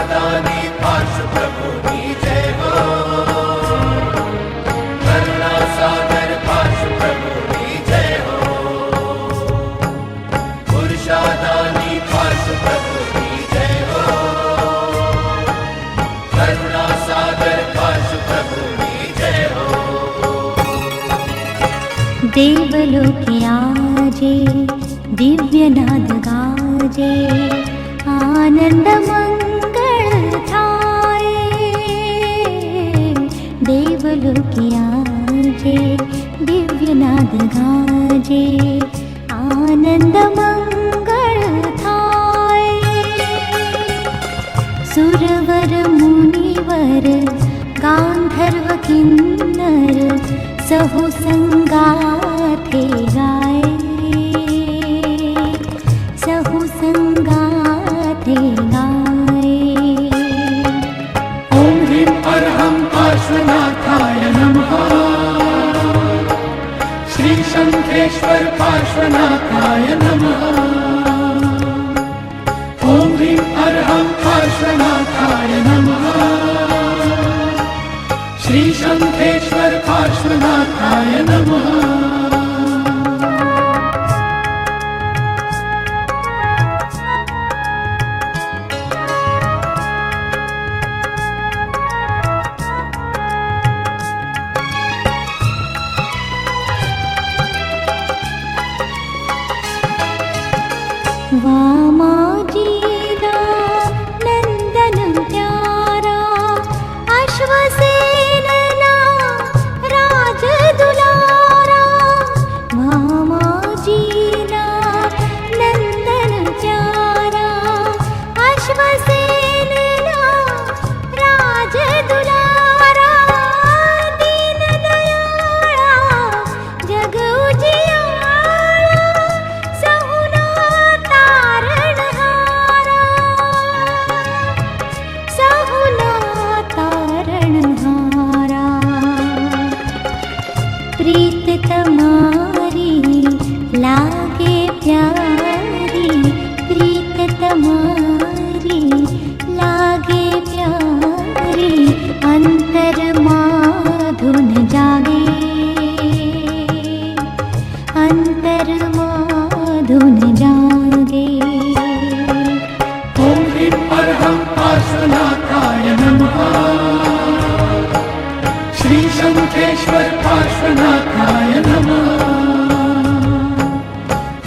दानी पार्श्व प्रभु की जय हो, करुणा सागर पार्श्व प्रभु की जय हो, पुरुषादानी पार्श्व प्रभु की जय हो, करुणा सागर पार्श्व प्रभु की जय हो। देवलोके आजे दिव्य नाद गाजे, आनंद मंगल थाए। देवलोके आजे दिव्य नाद गाजे, आनंद मंगल थाए। सुरवर मुनिवर गांधर्व किन्नर, सहु संगाथे गाए, सहु संगाथे गाए। ओम ह्रीं अर्हं पार्श्वनाथाय नमः, श्री शंखेश्वर पार्श्वनाथाय नमः। ओम ह्रीं अर्हं पार्श्वनाथाय नमः, श्री शंखेश्वर पार्श्वनाथाय नमः। वामाजीना नंदन प्यारा, अश्वसेनना राज दुलारा। वामाजीना नंदन प्यारा, अश्वसेनना राज दुलारा। दीन दयाळा जग उजियाळा, सहुना तारणहारा, सहुना तारणहारा। प्रीत तमारी लागे प्यारी, प्रीत तमारी लागे प्यारी। अंतर माधुन जागे, अंतर माधुन जागे। ओम ह्रीं अर्हं पार्श्वनाथाय नमः, श्री शंखेश्वर पार्श्वनाथाय नमः।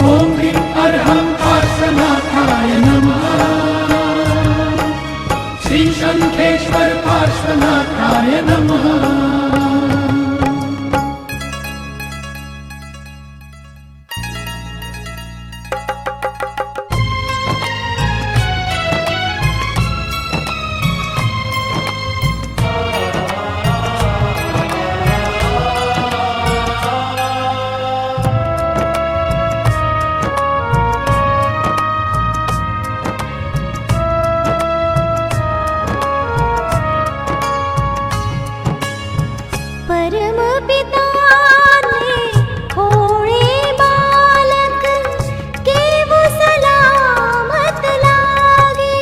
ओम ह्रीं अर्हं पार्श्वनाथाय नमः, श्री शंखेश्वर पार्श्वनाथाय नमः। परम पिता ने खोड़े बालक, केवु सलामत लागे।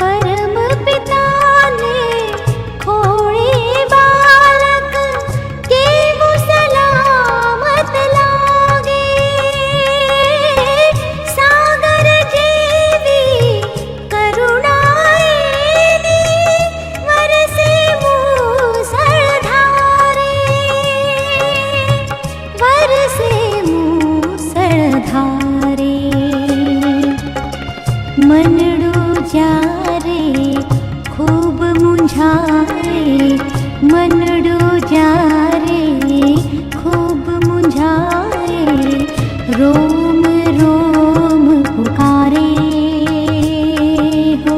परम पिता मनडू जारे खूब मुंझाए, मनडू जारे खूब मुंझाए। रोम रोम पुकारे हो,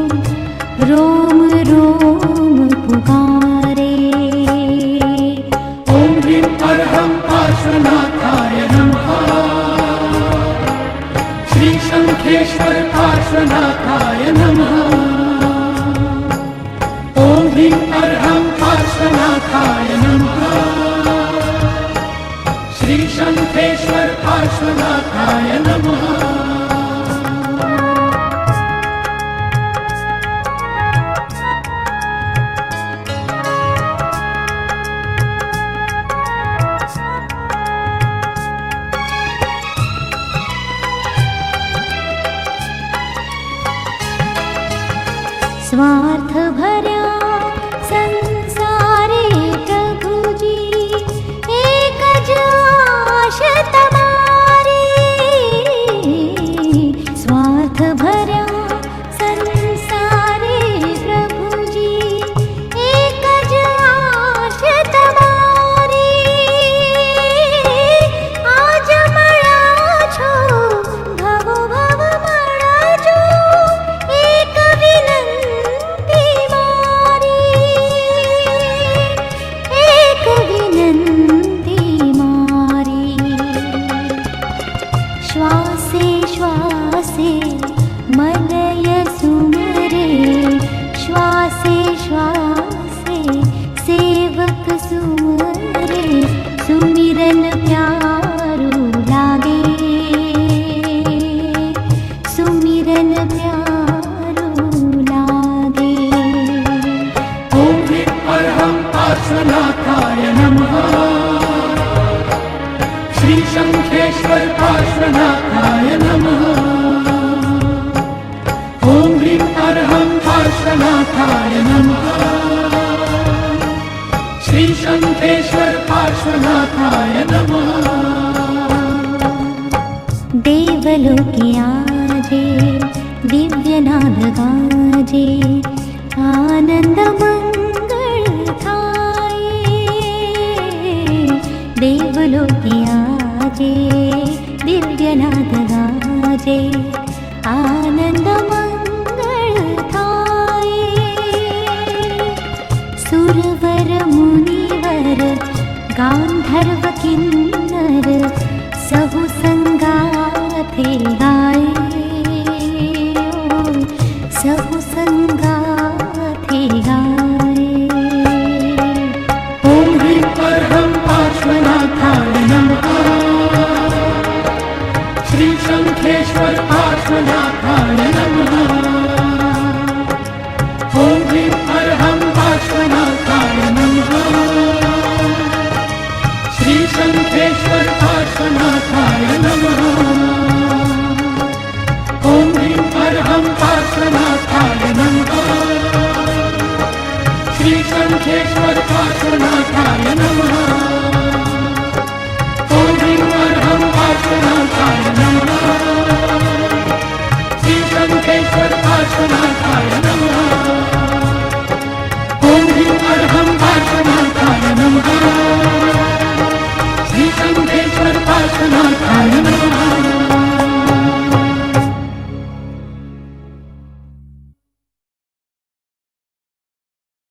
रोम रोम पुकारे। ओम ह्रीं अर्हं पार्श्वनाथाय नमः, श्री शङ्खेश्वर पार्श्वनाथाय नमः ॐ ह्रीं अर्हं पार्श्वनाथाय नमः श्री शङ्खेश्वर पार्श्वनाथाय नमः स्वार्थ भर्या संसारे प्रभुजी एक ज आश तमारी स्वार्थ भर्या संसारे प्रभुजी एक ज आश तमारी आज મળ્યા છો ભવો ભવ મળજો એક વિનંતી મારી એક વિનંતી મારી શ્વાસે શ્વાસે મલય સુમરે શ્વાસે શ્વાસે સેવક સુમરે સુમિરન પ્યારું લાગે સુમિરન પ્યારું લાગે ॐ ह्रीं अर्हं पार्श्वनाथाय नमः श्री शङ्खेश्वर पार्श्वनाथाय नमः ॐ ह्रीं अर्हं पार्श्वनाथाय नमः श्री शङ्खेश्वर पार्श्वनाथाय नमः देवलोके आजे दिव्यनाद गाजे आनंद मंगल थाये देवलोके आजे दिव्यनाद गाजे आनंद मंगल थाये सुरवर मुनिवर गांधर्व किन्नर सहु संगाथे गाये सहु संगाथे गाये ॐ ह्रीं अर्हं पार्श्वनाथाय नमः श्री शङ्खेश्वर पार्श्वनाथाय नमः